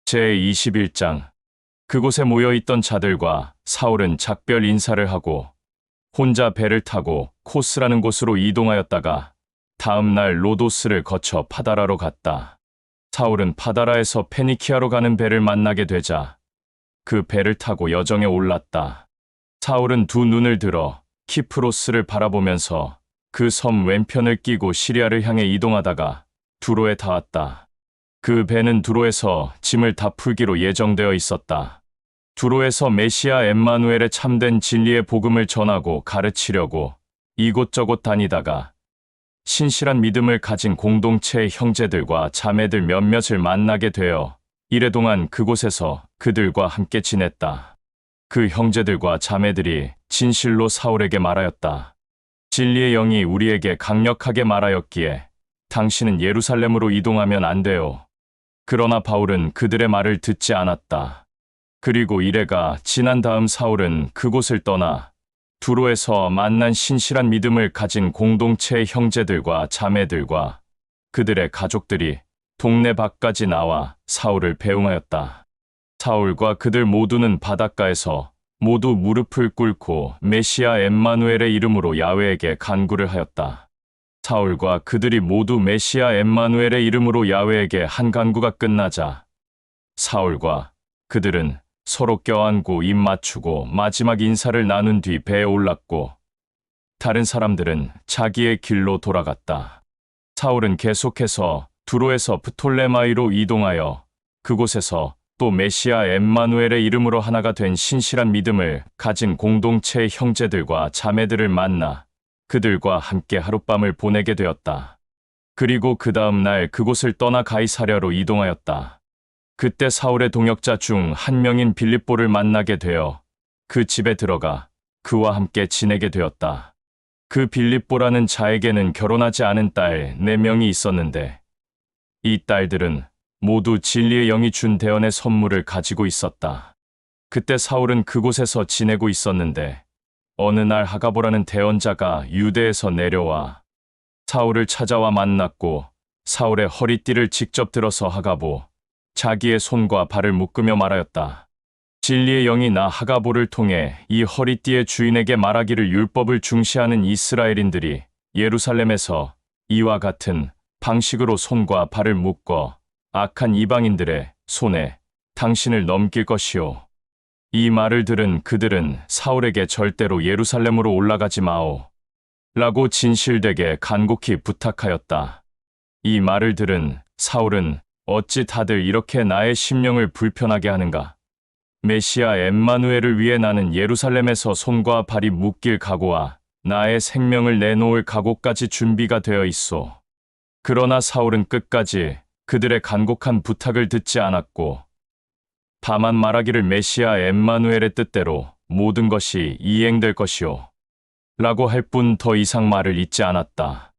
제21장. 그곳에 모여있던 자들과 사울은 작별 인사를 하고 혼자 배를 타고 코스라는 곳으로 이동하였다가 다음 날 로도스를 거쳐 파다라로 갔다. 사울은 파다라에서 페니키아로 가는 배를 만나게 되자 그 배를 타고 여정에 올랐다. 사울은 두 눈을 들어 키프로스를 바라보면서 그 섬 왼편을 끼고 시리아를 향해 이동하다가 두로에 닿았다. 그 배는 두로에서 짐을 다 풀기로 예정되어 있었다. 두로에서 메시아 엠마누엘의 참된 진리의 복음을 전하고 가르치려고 이곳저곳 다니다가 신실한 믿음을 가진 공동체의 형제들과 자매들 몇몇을 만나게 되어 이래 동안 그곳에서 그들과 함께 지냈다. 그 형제들과 자매들이 진실로 사울에게 말하였다. 진리의 영이 우리에게 강력하게 말하였기에 당신은 예루살렘으로 이동하면 안 돼요. 그러나 바울은 그들의 말을 듣지 않았다. 그리고 이래가 지난 다음 사울은 그곳을 떠나 두로에서 만난 신실한 믿음을 가진 공동체의 형제들과 자매들과 그들의 가족들이 동네 밖까지 나와 사울을 배웅하였다. 사울과 그들 모두는 바닷가에서 모두 무릎을 꿇고 메시아 엠마누엘의 이름으로 야훼에게 간구를 하였다. 사울과 그들이 모두 메시아 엠마누엘의 이름으로 야훼에게 한 간구가 끝나자 사울과 그들은 서로 껴안고 입 맞추고 마지막 인사를 나눈 뒤 배에 올랐고 다른 사람들은 자기의 길로 돌아갔다. 사울은 계속해서 두로에서 프톨레마이로 이동하여 그곳에서 또 메시아 엠마누엘의 이름으로 하나가 된 신실한 믿음을 가진 공동체의 형제들과 자매들을 만나 그들과 함께 하룻밤을 보내게 되었다. 그리고 그 다음 날 그곳을 떠나 가이사랴로 이동하였다. 그때 사울의 동역자 중 한 명인 빌립보를 만나게 되어 그 집에 들어가 그와 함께 지내게 되었다. 그 빌립보라는 자에게는 결혼하지 않은 딸 4명이 있었는데 이 딸들은 모두 진리의 영이 준 대언의 선물을 가지고 있었다. 그때 사울은 그곳에서 지내고 있었는데 어느 날 하가보라는 대언자가 유대에서 내려와 사울을 찾아와 만났고 사울의 허리띠를 직접 들어서 하가보 자기의 손과 발을 묶으며 말하였다. 진리의 영이 나 하가보를 통해 이 허리띠의 주인에게 말하기를 율법을 중시하는 이스라엘인들이 예루살렘에서 이와 같은 방식으로 손과 발을 묶어 악한 이방인들의 손에 당신을 넘길 것이오. 이 말을 들은 그들은 사울에게 절대로 예루살렘으로 올라가지 마오. 라고 진실되게 간곡히 부탁하였다. 이 말을 들은 사울은 어찌 다들 이렇게 나의 심령을 불편하게 하는가? 메시아 엠마누엘을 위해 나는 예루살렘에서 손과 발이 묶일 각오와 나의 생명을 내놓을 각오까지 준비가 되어 있소. 그러나 사울은 끝까지 그들의 간곡한 부탁을 듣지 않았고 다만 말하기를 메시아 엠마누엘의 뜻대로 모든 것이 이행될 것이오. 라고 할 뿐 더 이상 말을 잇지 않았다.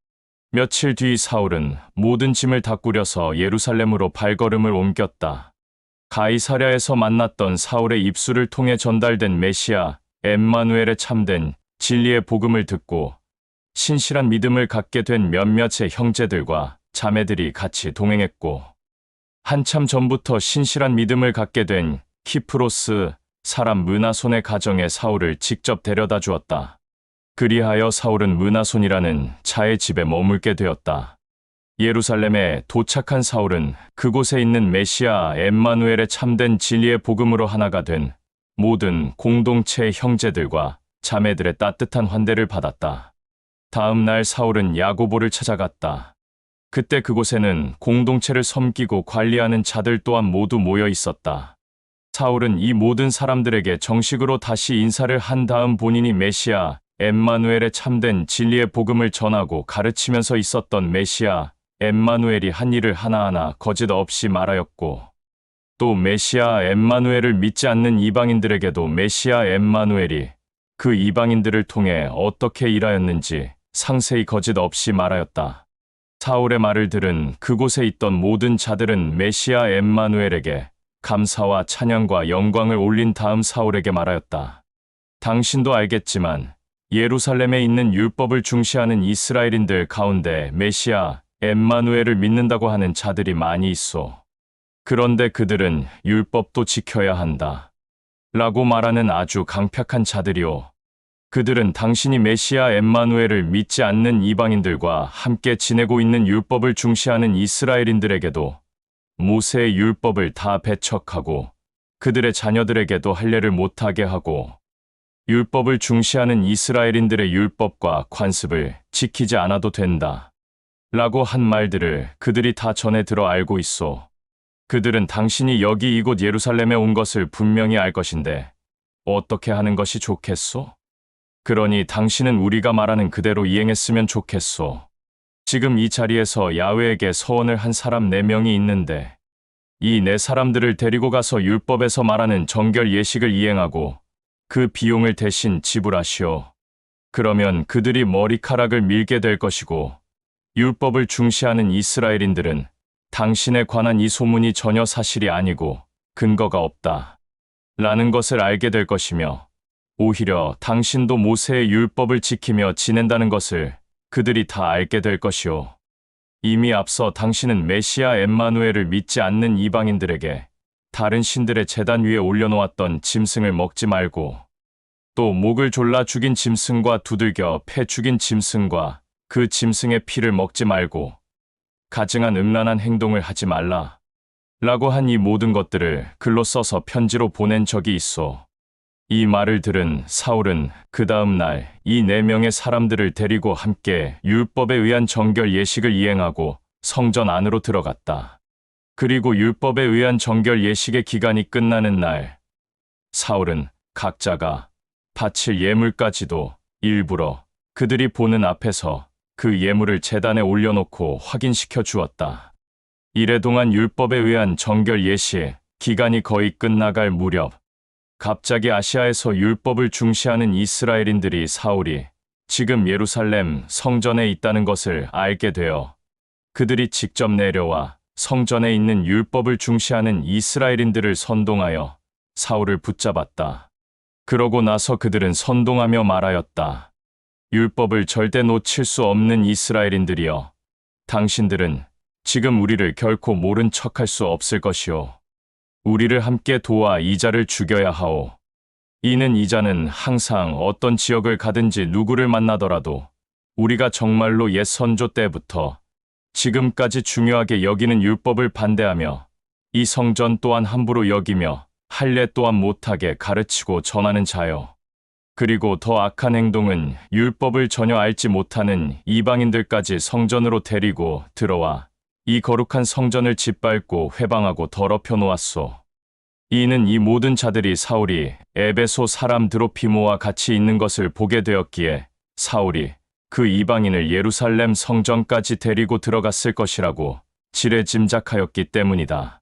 며칠 뒤 사울은 모든 짐을 다 꾸려서 예루살렘으로 발걸음을 옮겼다. 가이사랴에서 만났던 사울의 입술을 통해 전달된 메시아 엠마누엘의 참된 진리의 복음을 듣고 신실한 믿음을 갖게 된 몇몇의 형제들과 자매들이 같이 동행했고 한참 전부터 신실한 믿음을 갖게 된 키프로스 사람 므나손의 가정에 사울을 직접 데려다 주었다. 그리하여 사울은 므나손이라는 자의 집에 머물게 되었다. 예루살렘에 도착한 사울은 그곳에 있는 메시아 엠마누엘의 참된 진리의 복음으로 하나가 된 모든 공동체의 형제들과 자매들의 따뜻한 환대를 받았다. 다음 날 사울은 야고보를 찾아갔다. 그때 그곳에는 공동체를 섬기고 관리하는 자들 또한 모두 모여 있었다. 사울은 이 모든 사람들에게 정식으로 다시 인사를 한 다음 본인이 메시아 엠마누엘의 참된 진리의 복음을 전하고 가르치면서 있었던 메시아 엠마누엘이 한 일을 하나하나 거짓 없이 말하였고 또 메시아 엠마누엘을 믿지 않는 이방인들에게도 메시아 엠마누엘이 그 이방인들을 통해 어떻게 일하였는지 상세히 거짓 없이 말하였다. 사울의 말을 들은 그곳에 있던 모든 자들은 메시아 엠마누엘에게 감사와 찬양과 영광을 올린 다음 사울에게 말하였다. 당신도 알겠지만 예루살렘에 있는 율법을 중시하는 이스라엘인들 가운데 메시아 엠마누엘을 믿는다고 하는 자들이 많이 있소. 그런데 그들은 율법도 지켜야 한다. 라고 말하는 아주 강팍한 자들이오. 그들은 당신이 메시아 엠마누엘을 믿지 않는 이방인들과 함께 지내고 있는 율법을 중시하는 이스라엘인들에게도 모세의 율법을 다 배척하고 그들의 자녀들에게도 할례를 못하게 하고 율법을 중시하는 이스라엘인들의 율법과 관습을 지키지 않아도 된다. 라고 한 말들을 그들이 다 전해 들어 알고 있어. 그들은 당신이 여기 이곳 예루살렘에 온 것을 분명히 알 것인데 어떻게 하는 것이 좋겠소? 그러니 당신은 우리가 말하는 그대로 이행했으면 좋겠소. 지금 이 자리에서 야훼에게 서원을 한 사람 4명이 있는데 이 4사람들을 데리고 가서 율법에서 말하는 정결 예식을 이행하고 그 비용을 대신 지불하시오. 그러면 그들이 머리카락을 밀게 될 것이고 율법을 중시하는 이스라엘인들은 당신에 관한 이 소문이 전혀 사실이 아니고 근거가 없다. 라는 것을 알게 될 것이며 오히려 당신도 모세의 율법을 지키며 지낸다는 것을 그들이 다 알게 될 것이오. 이미 앞서 당신은 메시아 엠마누엘을 믿지 않는 이방인들에게 다른 신들의 제단 위에 올려놓았던 짐승을 먹지 말고 또 목을 졸라 죽인 짐승과 두들겨 패 죽인 짐승과 그 짐승의 피를 먹지 말고 가증한 음란한 행동을 하지 말라. 라고 한 이 모든 것들을 글로 써서 편지로 보낸 적이 있어. 이 말을 들은 사울은 그 다음 날 이 4명의 사람들을 데리고 함께 율법에 의한 정결 예식을 이행하고 성전 안으로 들어갔다. 그리고 율법에 의한 정결 예식의 기간이 끝나는 날 사울은 각자가 바칠 예물까지도 일부러 그들이 보는 앞에서 그 예물을 제단에 올려놓고 확인시켜 주었다. 이래 동안 율법에 의한 정결 예식 기간이 거의 끝나갈 무렵 갑자기 아시아에서 율법을 중시하는 이스라엘인들이 사울이 지금 예루살렘 성전에 있다는 것을 알게 되어 그들이 직접 내려와 성전에 있는 율법을 중시하는 이스라엘인들을 선동하여 사울을 붙잡았다. 그러고 나서 그들은 선동하며 말하였다. 율법을 절대 놓칠 수 없는 이스라엘인들이여, 당신들은 지금 우리를 결코 모른 척할 수 없을 것이오. 우리를 함께 도와 이자를 죽여야 하오. 이는 이자는 항상 어떤 지역을 가든지 누구를 만나더라도 우리가 정말로 옛 선조 때부터 지금까지 중요하게 여기는 율법을 반대하며 이 성전 또한 함부로 여기며 할례 또한 못하게 가르치고 전하는 자요. 그리고 더 악한 행동은 율법을 전혀 알지 못하는 이방인들까지 성전으로 데리고 들어와 이 거룩한 성전을 짓밟고 회방하고 더럽혀 놓았소. 이는 이 모든 자들이 사울이 에베소 사람 드로피모와 같이 있는 것을 보게 되었기에 사울이 그 이방인을 예루살렘 성전까지 데리고 들어갔을 것이라고 지레 짐작하였기 때문이다.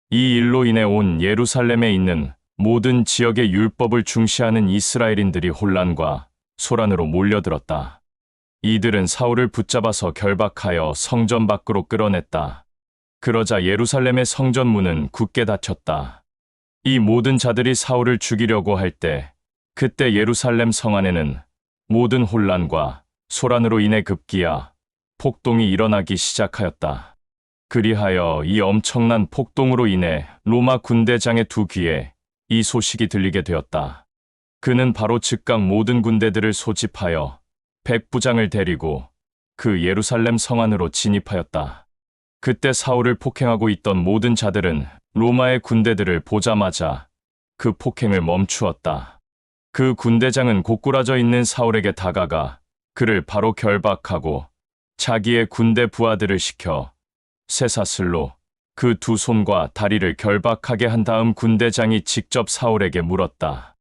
이 일로 인해 온 예루살렘에 있는 모든 지역의 율법을 중시하는 이스라엘인들이 혼란과 소란으로 몰려들었다. 이들은 사울을 붙잡아서 결박하여 성전 밖으로 끌어냈다. 그러자 예루살렘의 성전문은 굳게 닫혔다. 이 모든 자들이 사울을 죽이려고 할 때 그때 예루살렘 성 안에는 모든 혼란과 소란으로 인해 급기야 폭동이 일어나기 시작하였다. 그리하여 이 엄청난 폭동으로 인해 로마 군대장의 2귀에 이 소식이 들리게 되었다. 그는 바로 즉각 모든 군대들을 소집하여 백부장을 데리고 그 예루살렘 성 안으로 진입하였다. 그때 사울을 폭행하고 있던 모든 자들은 로마의 군대들을 보자마자 그 폭행을 멈추었다. 그 군대장은 고꾸라져 있는 사울에게 다가가 그를 바로 결박하고 자기의 군대 부하들을 시켜 쇠사슬로 그 2 손과 다리를 결박하게 한 다음 군대장이 직접 사울에게 물었다.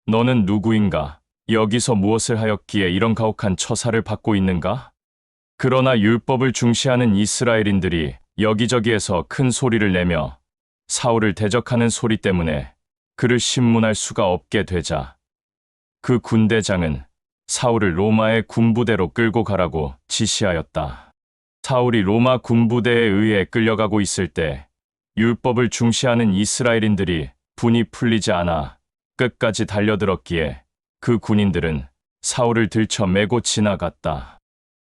너는 누구인가? 여기서 무엇을 하였기에 이런 가혹한 처사를 받고 있는가? 그러나 율법을 중시하는 이스라엘인들이 여기저기에서 큰 소리를 내며 사울을 대적하는 소리 때문에 그를 신문할 수가 없게 되자 그 군대장은 사울을 로마의 군부대로 끌고 가라고 지시하였다. 사울이 로마 군부대에 의해 끌려가고 있을 때 율법을 중시하는 이스라엘인들이 분이 풀리지 않아 끝까지 달려들었기에 그 군인들은 사울을 들쳐매고 지나갔다.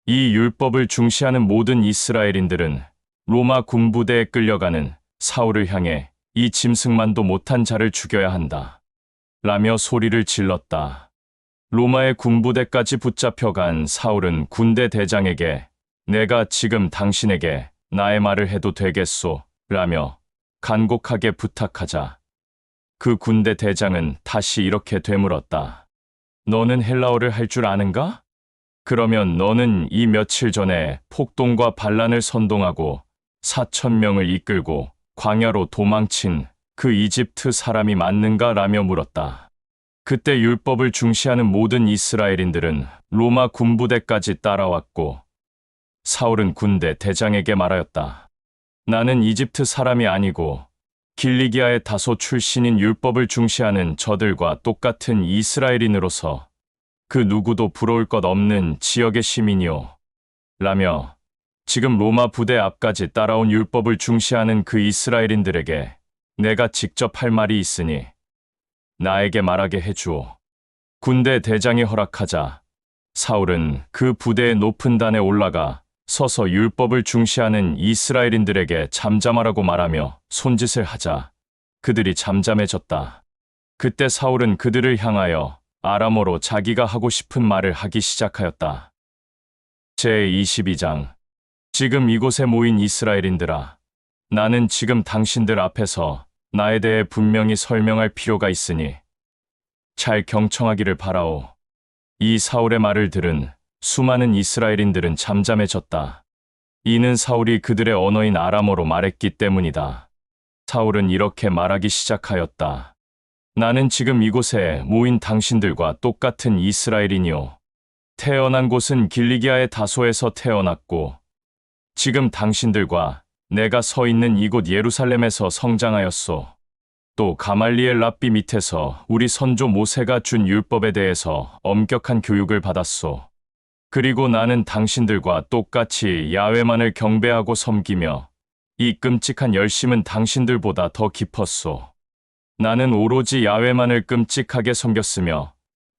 이 율법을 중시하는 모든 이스라엘인들은 로마 군부대에 끌려가는 사울을 향해 이 짐승만도 못한 자를 죽여야 한다. 라며 소리를 질렀다. 로마의 군부대까지 붙잡혀간 사울은 군대 대장에게 내가 지금 당신에게 나의 말을 해도 되겠소? 라며 간곡하게 부탁하자 그 군대 대장은 다시 이렇게 되물었다. 너는 헬라어를 할 줄 아는가? 그러면 너는 이 며칠 전에 폭동과 반란을 선동하고 4,000명을 이끌고 광야로 도망친 그 이집트 사람이 맞는가? 라며 물었다. 그때 율법을 중시하는 모든 이스라엘인들은 로마 군부대까지 따라왔고 사울은 군대 대장에게 말하였다. 나는 이집트 사람이 아니고 길리기아의 다소 출신인 율법을 중시하는 저들과 똑같은 이스라엘인으로서 그 누구도 부러울 것 없는 지역의 시민이오. 라며 지금 로마 부대 앞까지 따라온 율법을 중시하는 그 이스라엘인들에게 내가 직접 할 말이 있으니 나에게 말하게 해주오. 군대 대장이 허락하자 사울은 그 부대의 높은 단에 올라가 서서 율법을 중시하는 이스라엘인들에게 잠잠하라고 말하며 손짓을 하자 그들이 잠잠해졌다. 그때 사울은 그들을 향하여 아람어로 자기가 하고 싶은 말을 하기 시작하였다. 제22장 지금 이곳에 모인 이스라엘인들아, 나는 지금 당신들 앞에서 나에 대해 분명히 설명할 필요가 있으니 잘 경청하기를 바라오. 이 사울의 말을 들은 수많은 이스라엘인들은 잠잠해졌다. 이는 사울이 그들의 언어인 아람어로 말했기 때문이다. 사울은 이렇게 말하기 시작하였다. 나는 지금 이곳에 모인 당신들과 똑같은 이스라엘이니오. 태어난 곳은 길리기아의 다소에서 태어났고 지금 당신들과 내가 서 있는 이곳 예루살렘에서 성장하였소. 또 가말리엘 랍비 밑에서 우리 선조 모세가 준 율법에 대해서 엄격한 교육을 받았소. 그리고 나는 당신들과 똑같이 야훼만을 경배하고 섬기며 이 끔찍한 열심은 당신들보다 더 깊었소. 나는 오로지 야훼만을 끔찍하게 섬겼으며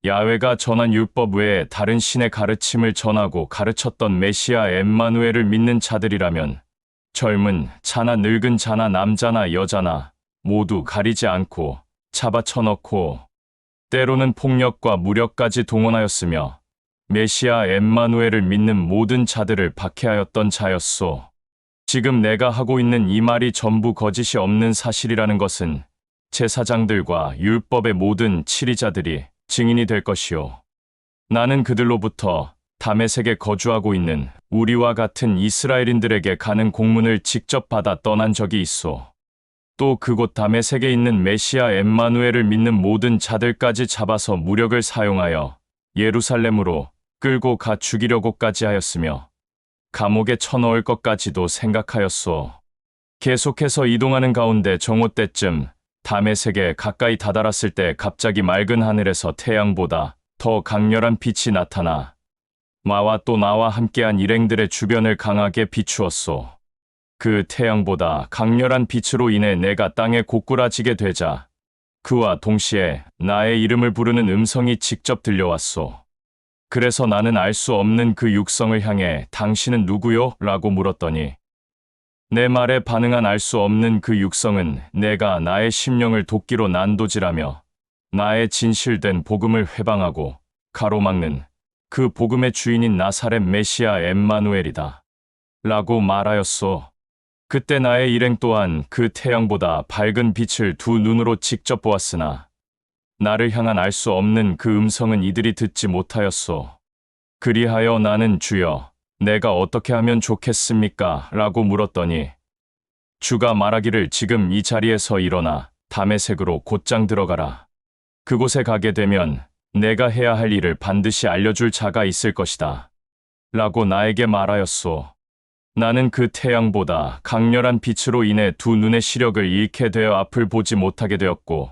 야훼가 전한 율법 외에 다른 신의 가르침을 전하고 가르쳤던 메시아 엠마누엘을 믿는 자들이라면 젊은 자나 늙은 자나 남자나 여자나 모두 가리지 않고 잡아쳐넣고 때로는 폭력과 무력까지 동원하였으며 메시아 엠마누엘을 믿는 모든 자들을 박해하였던 자였소. 지금 내가 하고 있는 이 말이 전부 거짓이 없는 사실이라는 것은 제사장들과 율법의 모든 치리자들이 증인이 될 것이요. 나는 그들로부터 다메섹에 거주하고 있는 우리와 같은 이스라엘인들에게 가는 공문을 직접 받아 떠난 적이 있소. 또 그곳 다메섹에 있는 메시아 엠마누엘을 믿는 모든 자들까지 잡아서 무력을 사용하여 예루살렘으로 끌고 가 죽이려고까지 하였으며 감옥에 쳐넣을 것까지도 생각하였소. 계속해서 이동하는 가운데 정오 때쯤 다메섹에 가까이 다다랐을 때 갑자기 맑은 하늘에서 태양보다 더 강렬한 빛이 나타나 나와 또 나와 함께한 일행들의 주변을 강하게 비추었소. 그 태양보다 강렬한 빛으로 인해 내가 땅에 고꾸라지게 되자 그와 동시에 나의 이름을 부르는 음성이 직접 들려왔소. 그래서 나는 알 수 없는 그 육성을 향해 당신은 누구요? 라고 물었더니 내 말에 반응한 알 수 없는 그 육성은 내가 나의 심령을 도끼로 난도질하며 나의 진실된 복음을 회방하고 가로막는 그 복음의 주인인 나사렛 메시아 엠마누엘이다. 라고 말하였소. 그때 나의 일행 또한 그 태양보다 밝은 빛을 두 눈으로 직접 보았으나 나를 향한 알 수 없는 그 음성은 이들이 듣지 못하였소. 그리하여 나는 주여, 내가 어떻게 하면 좋겠습니까? 라고 물었더니 주가 말하기를 지금 이 자리에서 일어나 다메섹으로 곧장 들어가라. 그곳에 가게 되면 내가 해야 할 일을 반드시 알려줄 자가 있을 것이다. 라고 나에게 말하였소. 나는 그 태양보다 강렬한 빛으로 인해 두 눈의 시력을 잃게 되어 앞을 보지 못하게 되었고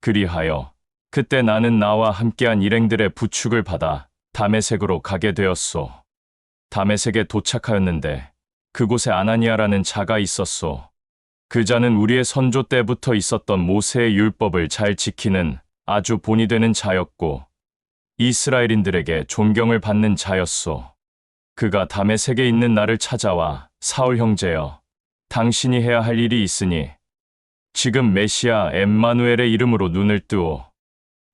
그리하여 그때 나는 나와 함께한 일행들의 부축을 받아 다메섹으로 가게 되었소. 다메섹에 도착하였는데 그곳에 아나니아라는 자가 있었소. 그 자는 우리의 선조 때부터 있었던 모세의 율법을 잘 지키는 아주 본이 되는 자였고 이스라엘인들에게 존경을 받는 자였소. 그가 다메섹에 있는 나를 찾아와 사울 형제여, 당신이 해야 할 일이 있으니 지금 메시아 엠마누엘의 이름으로 눈을 뜨오.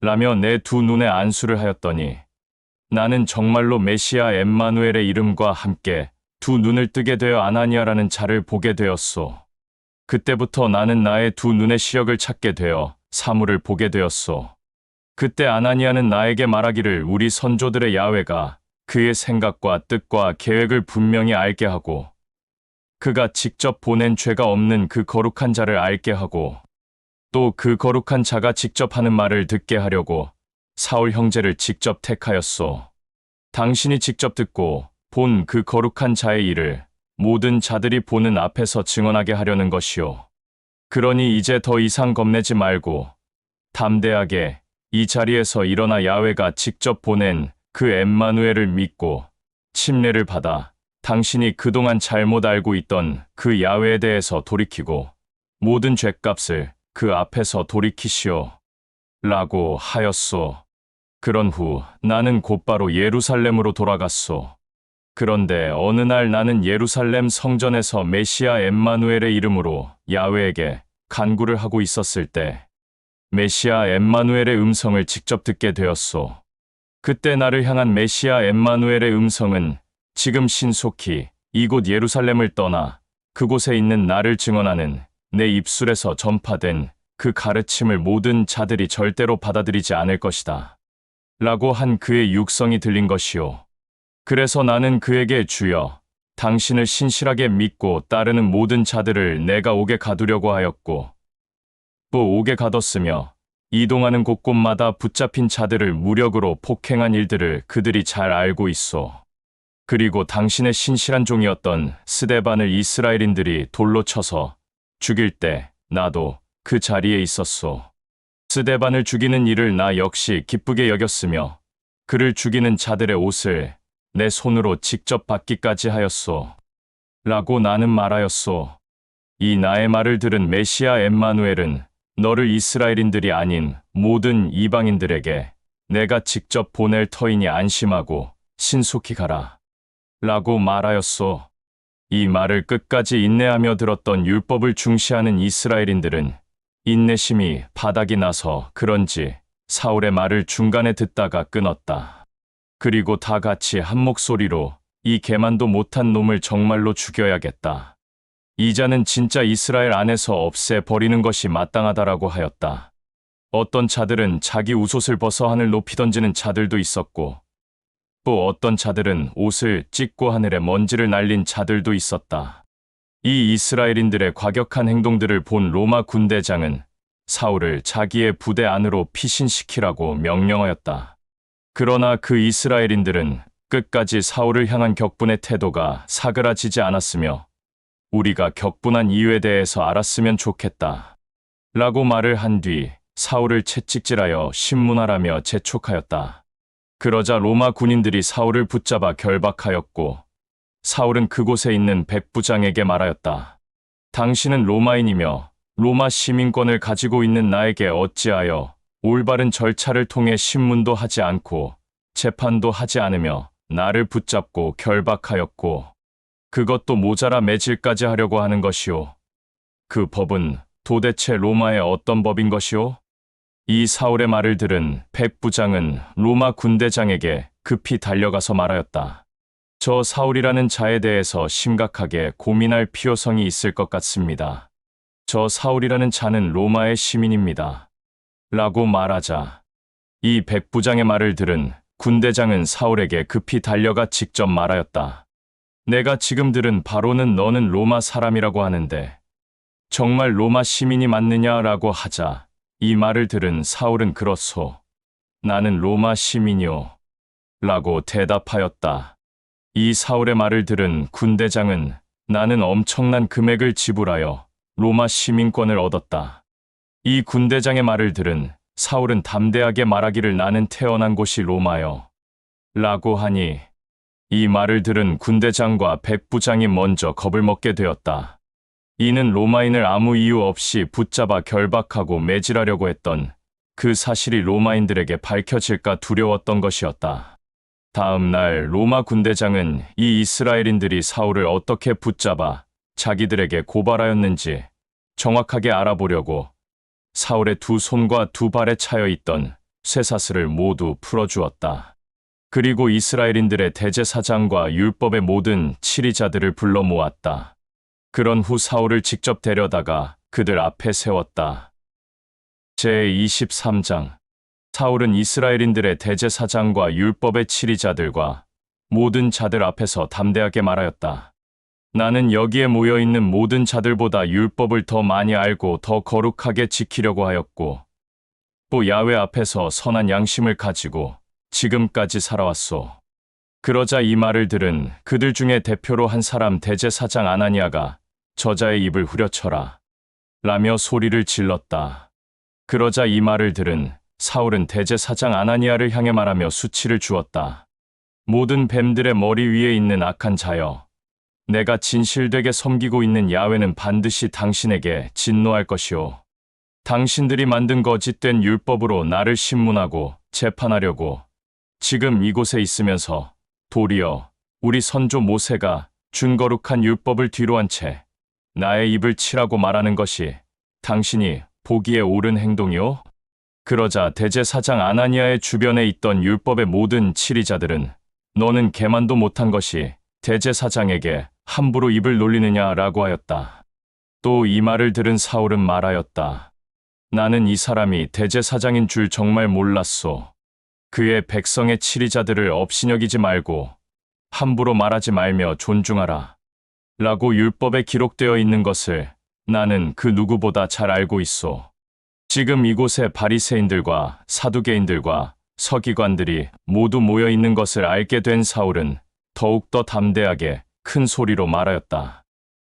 라며 내 두 눈에 안수를 하였더니 나는 정말로 메시아 엠마누엘의 이름과 함께 두 눈을 뜨게 되어 아나니아라는 자를 보게 되었소. 그때부터 나는 나의 두 눈의 시력을 찾게 되어 사물을 보게 되었소. 그때 아나니아는 나에게 말하기를 우리 선조들의 야훼가 그의 생각과 뜻과 계획을 분명히 알게 하고 그가 직접 보낸 죄가 없는 그 거룩한 자를 알게 하고 또 그 거룩한 자가 직접 하는 말을 듣게 하려고 사울 형제를 직접 택하였소. 당신이 직접 듣고 본 그 거룩한 자의 일을 모든 자들이 보는 앞에서 증언하게 하려는 것이오. 그러니 이제 더 이상 겁내지 말고 담대하게 이 자리에서 일어나 야훼가 직접 보낸 그 엠마누엘을 믿고 침례를 받아 당신이 그동안 잘못 알고 있던 그 야훼에 대해서 돌이키고 모든 죗값을 그 앞에서 돌이키시오. 라고 하였소. 그런 후 나는 곧바로 예루살렘으로 돌아갔소. 그런데 어느 날 나는 예루살렘 성전에서 메시아 엠마누엘의 이름으로 야훼에게 간구를 하고 있었을 때 메시아 엠마누엘의 음성을 직접 듣게 되었소. 그때 나를 향한 메시아 엠마누엘의 음성은 지금 신속히 이곳 예루살렘을 떠나 그곳에 있는 나를 증언하는 내 입술에서 전파된 그 가르침을 모든 자들이 절대로 받아들이지 않을 것이다. 라고 한 그의 육성이 들린 것이오. 그래서 나는 그에게 주여, 당신을 신실하게 믿고 따르는 모든 자들을 내가 옥에 가두려고 하였고 또 옥에 가뒀으며 이동하는 곳곳마다 붙잡힌 자들을 무력으로 폭행한 일들을 그들이 잘 알고 있소. 그리고 당신의 신실한 종이었던 스데반을 이스라엘인들이 돌로 쳐서 죽일 때 나도 그 자리에 있었소. 스데반을 죽이는 일을 나 역시 기쁘게 여겼으며 그를 죽이는 자들의 옷을 내 손으로 직접 받기까지 하였소. 라고 나는 말하였소. 이 나의 말을 들은 메시아 엠마누엘은 너를 이스라엘인들이 아닌 모든 이방인들에게 내가 직접 보낼 터이니 안심하고 신속히 가라. 라고 말하였소. 이 말을 끝까지 인내하며 들었던 율법을 중시하는 이스라엘인들은 인내심이 바닥이 나서 그런지 사울의 말을 중간에 듣다가 끊었다. 그리고 다 같이 한 목소리로 이 개만도 못한 놈을 정말로 죽여야겠다. 이 자는 진짜 이스라엘 안에서 없애버리는 것이 마땅하다라고 하였다. 어떤 자들은 자기 웃옷을 벗어 하늘 높이 던지는 자들도 있었고 또 어떤 자들은 옷을 찢고 하늘에 먼지를 날린 자들도 있었다. 이 이스라엘인들의 과격한 행동들을 본 로마 군대장은 사울을 자기의 부대 안으로 피신시키라고 명령하였다. 그러나 그 이스라엘인들은 끝까지 사울을 향한 격분의 태도가 사그라지지 않았으며 우리가 격분한 이유에 대해서 알았으면 좋겠다. 라고 말을 한 뒤 사울을 채찍질하여 신문하라며 재촉하였다. 그러자 로마 군인들이 사울을 붙잡아 결박하였고 사울은 그곳에 있는 백부장에게 말하였다. 당신은 로마인이며 로마 시민권을 가지고 있는 나에게 어찌하여 올바른 절차를 통해 신문도 하지 않고 재판도 하지 않으며 나를 붙잡고 결박하였고 그것도 모자라 매질까지 하려고 하는 것이오. 그 법은 도대체 로마의 어떤 법인 것이오? 이 사울의 말을 들은 백부장은 로마 군대장에게 급히 달려가서 말하였다. 저 사울이라는 자에 대해서 심각하게 고민할 필요성이 있을 것 같습니다. 저 사울이라는 자는 로마의 시민입니다. 라고 말하자 이 백부장의 말을 들은 군대장은 사울에게 급히 달려가 직접 말하였다. 내가 지금 들은 바로는 너는 로마 사람이라고 하는데 정말 로마 시민이 맞느냐라고 하자 이 말을 들은 사울은 그렇소. 나는 로마 시민이오. 라고 대답하였다. 이 사울의 말을 들은 군대장은 나는 엄청난 금액을 지불하여 로마 시민권을 얻었다. 이 군대장의 말을 들은 사울은 담대하게 말하기를 나는 태어난 곳이 로마요. 라고 하니 이 말을 들은 군대장과 백부장이 먼저 겁을 먹게 되었다. 이는 로마인을 아무 이유 없이 붙잡아 결박하고 매질하려고 했던 그 사실이 로마인들에게 밝혀질까 두려웠던 것이었다. 다음 날 로마 군대장은 이 이스라엘인들이 사울을 어떻게 붙잡아 자기들에게 고발하였는지 정확하게 알아보려고 사울의 두 손과 두 발에 차여 있던 쇠사슬을 모두 풀어주었다. 그리고 이스라엘인들의 대제사장과 율법의 모든 치리자들을 불러 모았다. 그런 후 사울을 직접 데려다가 그들 앞에 세웠다. 제23장. 사울은 이스라엘인들의 대제사장과 율법의 치리자들과 모든 자들 앞에서 담대하게 말하였다. 나는 여기에 모여있는 모든 자들보다 율법을 더 많이 알고 더 거룩하게 지키려고 하였고, 또 야훼 앞에서 선한 양심을 가지고 지금까지 살아왔소. 그러자 이 말을 들은 그들 중에 대표로 한 사람 대제사장 아나니아가 저자의 입을 후려쳐라 라며 소리를 질렀다. 그러자 이 말을 들은 사울은 대제사장 아나니아를 향해 말하며 수치를 주었다. 모든 뱀들의 머리 위에 있는 악한 자여, 내가 진실되게 섬기고 있는 야훼는 반드시 당신에게 진노할 것이오. 당신들이 만든 거짓된 율법으로 나를 신문하고 재판하려고 지금 이곳에 있으면서 도리어 우리 선조 모세가 준 거룩한 율법을 뒤로 한 채 나의 입을 치라고 말하는 것이 당신이 보기에 옳은 행동이오? 그러자 대제사장 아나니아의 주변에 있던 율법의 모든 치리자들은 너는 개만도 못한 것이 대제사장에게 함부로 입을 놀리느냐라고 하였다. 또 이 말을 들은 사울은 말하였다. 나는 이 사람이 대제사장인 줄 정말 몰랐소. 그의 백성의 치리자들을 업신여기지 말고 함부로 말하지 말며 존중하라 라고 율법에 기록되어 있는 것을 나는 그 누구보다 잘 알고 있소. 지금 이곳에 바리새인들과 사두개인들과 서기관들이 모두 모여 있는 것을 알게 된 사울은 더욱더 담대하게 큰 소리로 말하였다.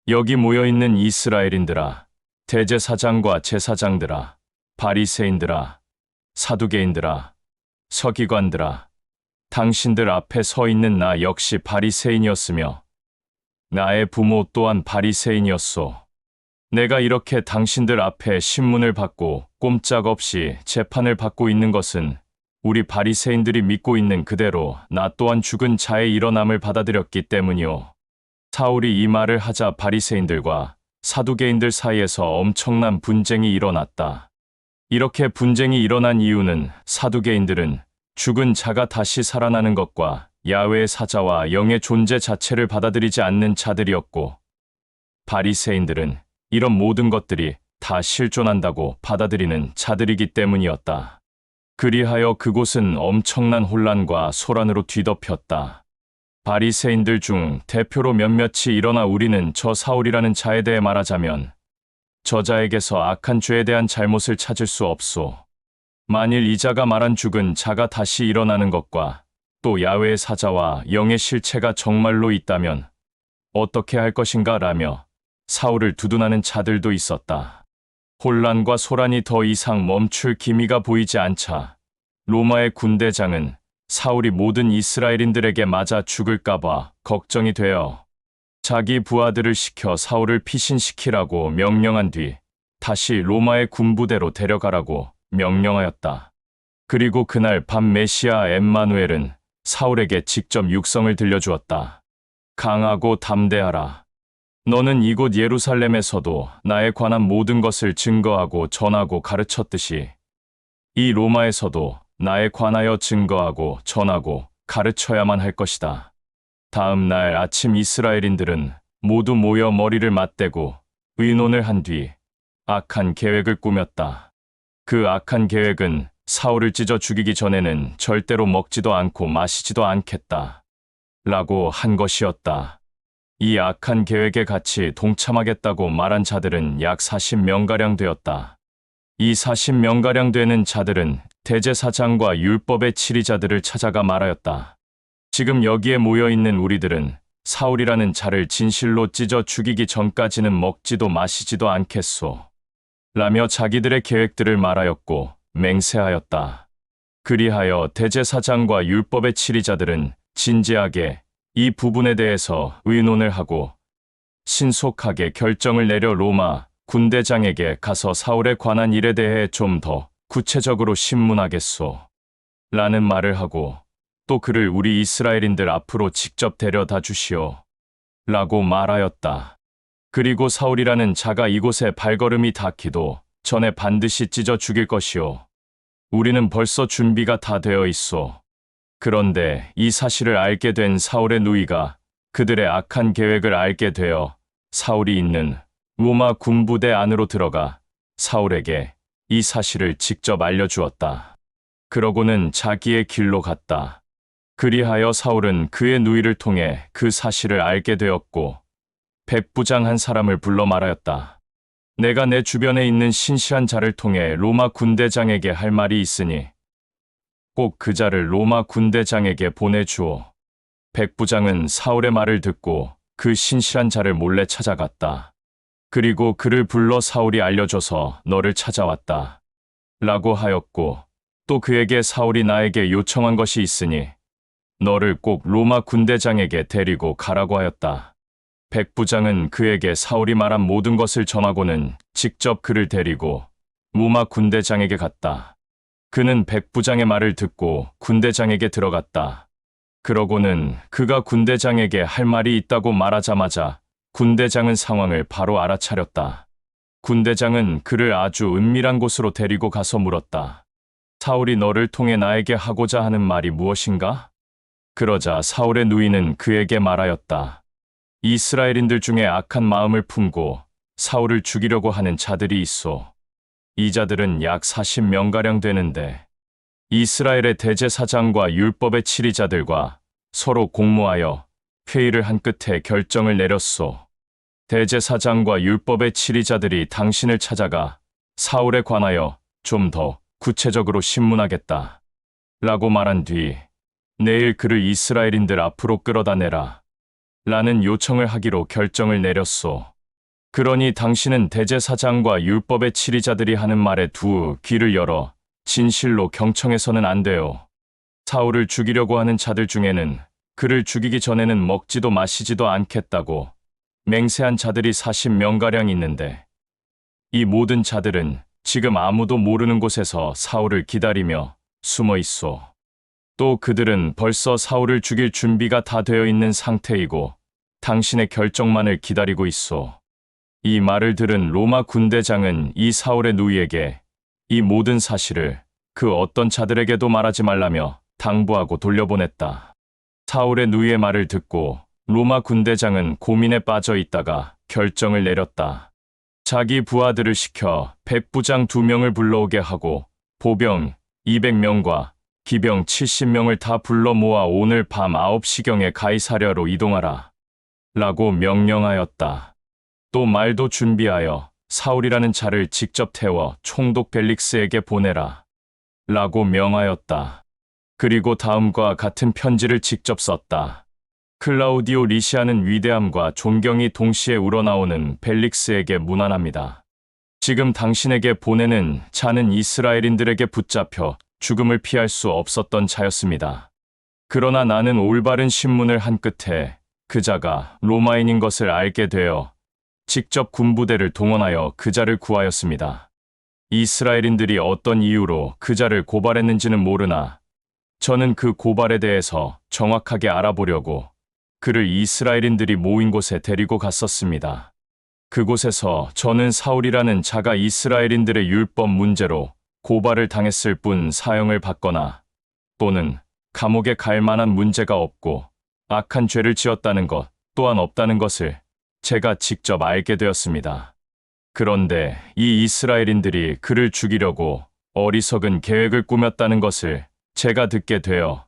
여기 모여 있는 이스라엘인들아, 대제사장과 제사장들아, 바리새인들아, 사두개인들아, 서기관들아, 당신들 앞에 서 있는 나 역시 바리새인이었으며 나의 부모 또한 바리새인이었소. 내가 이렇게 당신들 앞에 신문을 받고 꼼짝없이 재판을 받고 있는 것은 우리 바리새인들이 믿고 있는 그대로 나 또한 죽은 자의 일어남을 받아들였기 때문이오. 사울이 이 말을 하자 바리새인들과 사두개인들 사이에서 엄청난 분쟁이 일어났다. 이렇게 분쟁이 일어난 이유는 사두개인들은 죽은 자가 다시 살아나는 것과 야훼의 사자와 영의 존재 자체를 받아들이지 않는 자들이었고, 바리새인들은 이런 모든 것들이 다 실존한다고 받아들이는 자들이기 때문이었다. 그리하여 그곳은 엄청난 혼란과 소란으로 뒤덮였다. 바리새인들 중 대표로 몇몇이 일어나 우리는 저 사울이라는 자에 대해 말하자면 저자에게서 악한 죄에 대한 잘못을 찾을 수 없소. 만일 이 자가 말한 죽은 자가 다시 일어나는 것과 또 야훼의 사자와 영의 실체가 정말로 있다면 어떻게 할 것인가 라며 사울을 두둔하는 자들도 있었다. 혼란과 소란이 더 이상 멈출 기미가 보이지 않자 로마의 군대장은 사울이 모든 이스라엘인들에게 맞아 죽을까봐 걱정이 되어 자기 부하들을 시켜 사울을 피신시키라고 명령한 뒤 다시 로마의 군부대로 데려가라고 명령하였다. 그리고 그날 밤 메시아 엠마누엘은 사울에게 직접 육성을 들려주었다. 강하고 담대하라. 너는 이곳 예루살렘에서도 나에 관한 모든 것을 증거하고 전하고 가르쳤듯이 이 로마에서도 나에 관하여 증거하고 전하고 가르쳐야만 할 것이다. 다음 날 아침 이스라엘인들은 모두 모여 머리를 맞대고 의논을 한 뒤 악한 계획을 꾸몄다. 그 악한 계획은 사울을 찢어 죽이기 전에는 절대로 먹지도 않고 마시지도 않겠다 라고 한 것이었다. 이 악한 계획에 같이 동참하겠다고 말한 자들은 약 40명가량 되었다. 이 40명가량 되는 자들은 대제사장과 율법의 치리자들을 찾아가 말하였다. 지금 여기에 모여있는 우리들은 사울이라는 자를 진실로 찢어 죽이기 전까지는 먹지도 마시지도 않겠소. 라며 자기들의 계획들을 말하였고 맹세하였다. 그리하여 대제사장과 율법의 치리자들은 진지하게 이 부분에 대해서 의논을 하고 신속하게 결정을 내려 로마 군대장에게 가서 사울에 관한 일에 대해 좀 더 구체적으로 신문하겠소. 라는 말을 하고 또 그를 우리 이스라엘인들 앞으로 직접 데려다 주시오. 라고 말하였다. 그리고 사울이라는 자가 이곳에 발걸음이 닿기도 전에 반드시 찢어 죽일 것이오. 우리는 벌써 준비가 다 되어 있소. 그런데 이 사실을 알게 된 사울의 누이가 그들의 악한 계획을 알게 되어 사울이 있는 로마 군부대 안으로 들어가 사울에게 이 사실을 직접 알려주었다. 그러고는 자기의 길로 갔다. 그리하여 사울은 그의 누이를 통해 그 사실을 알게 되었고 백부장 한 사람을 불러 말하였다. 내가 내 주변에 있는 신실한 자를 통해 로마 군대장에게 할 말이 있으니 꼭 그 자를 로마 군대장에게 보내주오. 백부장은 사울의 말을 듣고 그 신실한 자를 몰래 찾아갔다. 그리고 그를 불러 사울이 알려줘서 너를 찾아왔다. 라고 하였고 또 그에게 사울이 나에게 요청한 것이 있으니 너를 꼭 로마 군대장에게 데리고 가라고 하였다. 백부장은 그에게 사울이 말한 모든 것을 전하고는 직접 그를 데리고 로마 군대장에게 갔다. 그는 백부장의 말을 듣고 군대장에게 들어갔다. 그러고는 그가 군대장에게 할 말이 있다고 말하자마자 군대장은 상황을 바로 알아차렸다. 군대장은 그를 아주 은밀한 곳으로 데리고 가서 물었다. 사울이 너를 통해 나에게 하고자 하는 말이 무엇인가? 그러자 사울의 누이는 그에게 말하였다. 이스라엘인들 중에 악한 마음을 품고 사울을 죽이려고 하는 자들이 있어. 이 자들은 약 40명가량 되는데 이스라엘의 대제사장과 율법의 치리자들과 서로 공모하여 회의를 한 끝에 결정을 내렸소. 대제사장과 율법의 치리자들이 당신을 찾아가 사울에 관하여 좀 더 구체적으로 신문하겠다. 라고 말한 뒤 내일 그를 이스라엘인들 앞으로 끌어다 내라. 라는 요청을 하기로 결정을 내렸소. 그러니 당신은 대제사장과 율법의 치리자들이 하는 말에 두 귀를 열어 진실로 경청해서는 안 돼요. 사울을 죽이려고 하는 자들 중에는 그를 죽이기 전에는 먹지도 마시지도 않겠다고 맹세한 자들이 40명가량 있는데 이 모든 자들은 지금 아무도 모르는 곳에서 사울을 기다리며 숨어 있소. 또 그들은 벌써 사울을 죽일 준비가 다 되어 있는 상태이고 당신의 결정만을 기다리고 있소. 이 말을 들은 로마 군대장은 이 사울의 누이에게 이 모든 사실을 그 어떤 자들에게도 말하지 말라며 당부하고 돌려보냈다. 사울의 누이의 말을 듣고 로마 군대장은 고민에 빠져 있다가 결정을 내렸다. 자기 부하들을 시켜 백부장 2명을 불러오게 하고 보병 200명과 기병 70명을 다 불러 모아 오늘 밤 9시경에 가이사랴로 이동하라. 라고 명령하였다. 또 말도 준비하여 사울이라는 자를 직접 태워 총독 벨릭스에게 보내라. 라고 명하였다. 그리고 다음과 같은 편지를 직접 썼다. 클라우디오 리시아는 위대함과 존경이 동시에 우러나오는 벨릭스에게 문안합니다. 지금 당신에게 보내는 자는 이스라엘인들에게 붙잡혀 죽음을 피할 수 없었던 자였습니다. 그러나 나는 올바른 신문을 한 끝에 그 자가 로마인인 것을 알게 되어 직접 군부대를 동원하여 그 자를 구하였습니다. 이스라엘인들이 어떤 이유로 그 자를 고발했는지는 모르나 저는 그 고발에 대해서 정확하게 알아보려고 그를 이스라엘인들이 모인 곳에 데리고 갔었습니다. 그곳에서 저는 사울이라는 자가 이스라엘인들의 율법 문제로 고발을 당했을 뿐 사형을 받거나 또는 감옥에 갈 만한 문제가 없고 악한 죄를 지었다는 것 또한 없다는 것을 제가 직접 알게 되었습니다. 그런데 이 이스라엘인들이 그를 죽이려고 어리석은 계획을 꾸몄다는 것을 제가 듣게 되어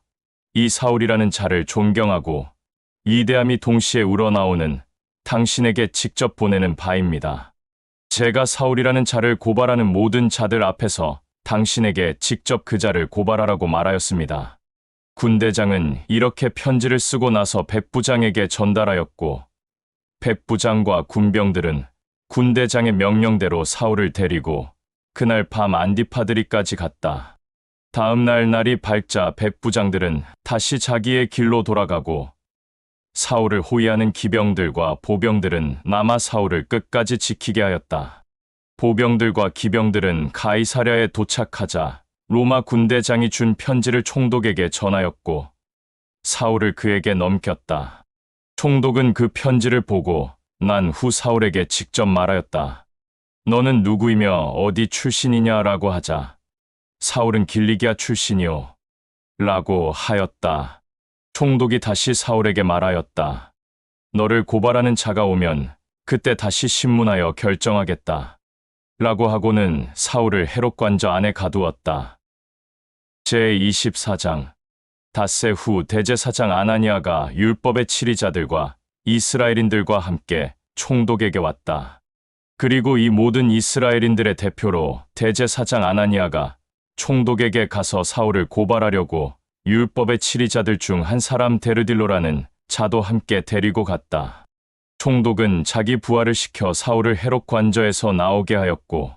이 사울이라는 자를 존경하고 위대함이 동시에 우러나오는 당신에게 직접 보내는 바입니다. 제가 사울이라는 자를 고발하는 모든 자들 앞에서 당신에게 직접 그 자를 고발하라고 말하였습니다. 군대장은 이렇게 편지를 쓰고 나서 백부장에게 전달하였고 백부장과 군병들은 군대장의 명령대로 사울을 데리고 그날 밤 안디파드리까지 갔다. 다음 날 날이 밝자 백부장들은 다시 자기의 길로 돌아가고 사울을 호위하는 기병들과 보병들은 남아 사울을 끝까지 지키게 하였다. 보병들과 기병들은 가이사랴에 도착하자 로마 군대장이 준 편지를 총독에게 전하였고 사울을 그에게 넘겼다. 총독은 그 편지를 보고 난 후 사울에게 직접 말하였다. 너는 누구이며 어디 출신이냐라고 하자 사울은 길리기아 출신이요 라고 하였다. 총독이 다시 사울에게 말하였다. 너를 고발하는 자가 오면 그때 다시 신문하여 결정하겠다. 라고 하고는 사울을 헤롯 관저 안에 가두었다. 제24장 닷새 후 대제사장 아나니아가 율법의 치리자들과 이스라엘인들과 함께 총독에게 왔다. 그리고 이 모든 이스라엘인들의 대표로 대제사장 아나니아가 총독에게 가서 사울을 고발하려고 율법의 치리자들 중 한 사람 데르딜로라는 자도 함께 데리고 갔다. 총독은 자기 부하를 시켜 사울을 헤롯 관저에서 나오게 하였고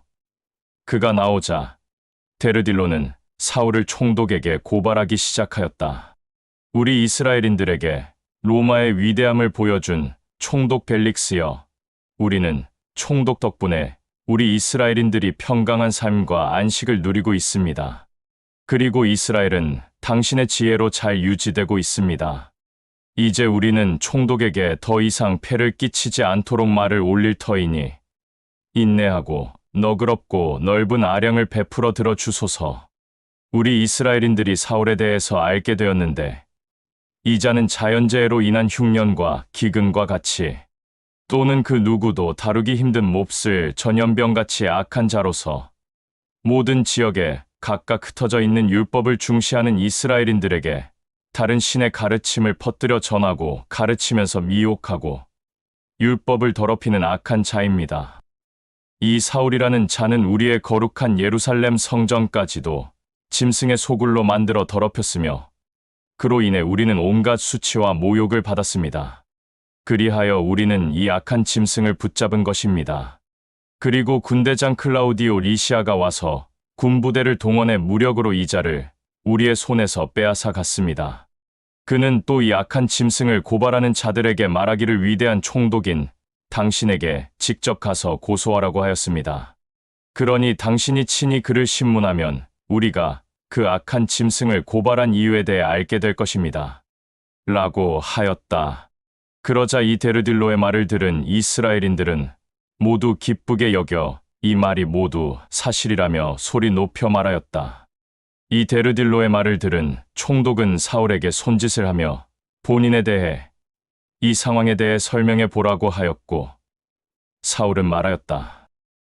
그가 나오자 데르딜로는 사울을 총독에게 고발하기 시작하였다. 우리 이스라엘인들에게 로마의 위대함을 보여준 총독 벨릭스여, 우리는 총독 덕분에 우리 이스라엘인들이 평강한 삶과 안식을 누리고 있습니다. 그리고 이스라엘은 당신의 지혜로 잘 유지되고 있습니다. 이제 우리는 총독에게 더 이상 폐를 끼치지 않도록 말을 올릴 터이니 인내하고 너그럽고 넓은 아량을 베풀어 들어 주소서. 우리 이스라엘인들이 사울에 대해서 알게 되었는데 이 자는 자연재해로 인한 흉년과 기근과 같이 또는 그 누구도 다루기 힘든 몹쓸 전염병같이 악한 자로서 모든 지역에 각각 흩어져 있는 율법을 중시하는 이스라엘인들에게 다른 신의 가르침을 퍼뜨려 전하고 가르치면서 미혹하고 율법을 더럽히는 악한 자입니다. 이 사울이라는 자는 우리의 거룩한 예루살렘 성전까지도 짐승의 소굴로 만들어 더럽혔으며 그로 인해 우리는 온갖 수치와 모욕을 받았습니다. 그리하여 우리는 이 악한 짐승을 붙잡은 것입니다. 그리고 군대장 클라우디오 리시아가 와서 군부대를 동원해 무력으로 이 자를 우리의 손에서 빼앗아 갔습니다. 그는 또 이 악한 짐승을 고발하는 자들에게 말하기를 위대한 총독인 당신에게 직접 가서 고소하라고 하였습니다. 그러니 당신이 친히 그를 신문하면 우리가 그 악한 짐승을 고발한 이유에 대해 알게 될 것입니다. 라고 하였다. 그러자 이 데르딜로의 말을 들은 이스라엘인들은 모두 기쁘게 여겨 이 말이 모두 사실이라며 소리 높여 말하였다. 이 데르딜로의 말을 들은 총독은 사울에게 손짓을 하며 본인에 대해 이 상황에 대해 설명해 보라고 하였고 사울은 말하였다.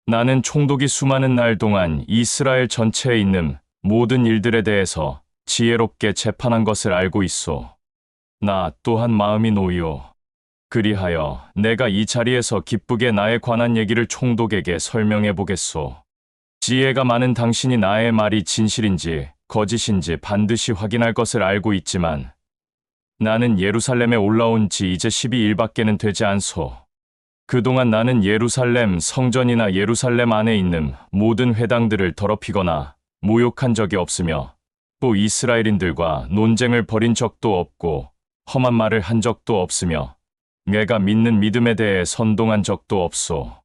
나는 총독이 수많은 날 동안 이스라엘 전체에 있는 모든 일들에 대해서 지혜롭게 재판한 것을 알고 있소. 나 또한 마음이 놓이오. 그리하여 내가 이 자리에서 기쁘게 나에 관한 얘기를 총독에게 설명해 보겠소. 지혜가 많은 당신이 나의 말이 진실인지 거짓인지 반드시 확인할 것을 알고 있지만 나는 예루살렘에 올라온 지 이제 12일밖에는 되지 않소. 그동안 나는 예루살렘 성전이나 예루살렘 안에 있는 모든 회당들을 더럽히거나 모욕한 적이 없으며 또 이스라엘인들과 논쟁을 벌인 적도 없고 험한 말을 한 적도 없으며 내가 믿는 믿음에 대해 선동한 적도 없소.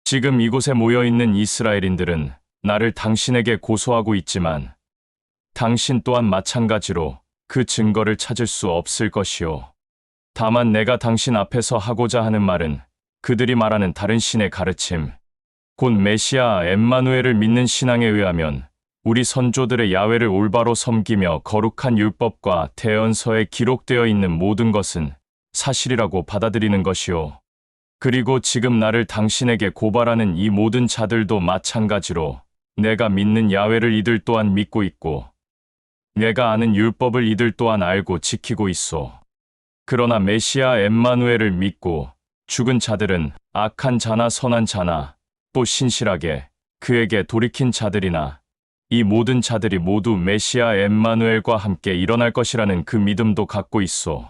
지금 이곳에 모여있는 이스라엘인들은 나를 당신에게 고소하고 있지만 당신 또한 마찬가지로 그 증거를 찾을 수 없을 것이오. 다만 내가 당신 앞에서 하고자 하는 말은 그들이 말하는 다른 신의 가르침, 곧 메시아 엠마누엘을 믿는 신앙에 의하면 우리 선조들의 야훼를 올바로 섬기며 거룩한 율법과 대언서에 기록되어 있는 모든 것은 사실이라고 받아들이는 것이오. 그리고 지금 나를 당신에게 고발하는 이 모든 자들도 마찬가지로 내가 믿는 야훼를 이들 또한 믿고 있고 내가 아는 율법을 이들 또한 알고 지키고 있소. 그러나 메시아 엠마누엘을 믿고 죽은 자들은 악한 자나 선한 자나 또 신실하게 그에게 돌이킨 자들이나 이 모든 자들이 모두 메시아 엠마누엘과 함께 일어날 것이라는 그 믿음도 갖고 있소.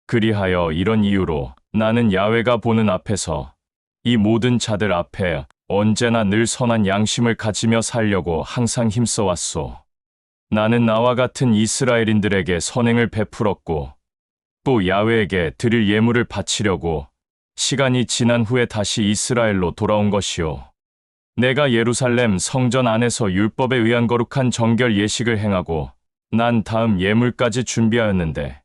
그리하여 이런 이유로 나는 야훼가 보는 앞에서 이 모든 자들 앞에 언제나 늘 선한 양심을 가지며 살려고 항상 힘써왔소. 나는 나와 같은 이스라엘인들에게 선행을 베풀었고 또 야훼에게 드릴 예물을 바치려고 시간이 지난 후에 다시 이스라엘로 돌아온 것이오. 내가 예루살렘 성전 안에서 율법에 의한 거룩한 정결 예식을 행하고 난 다음 예물까지 준비하였는데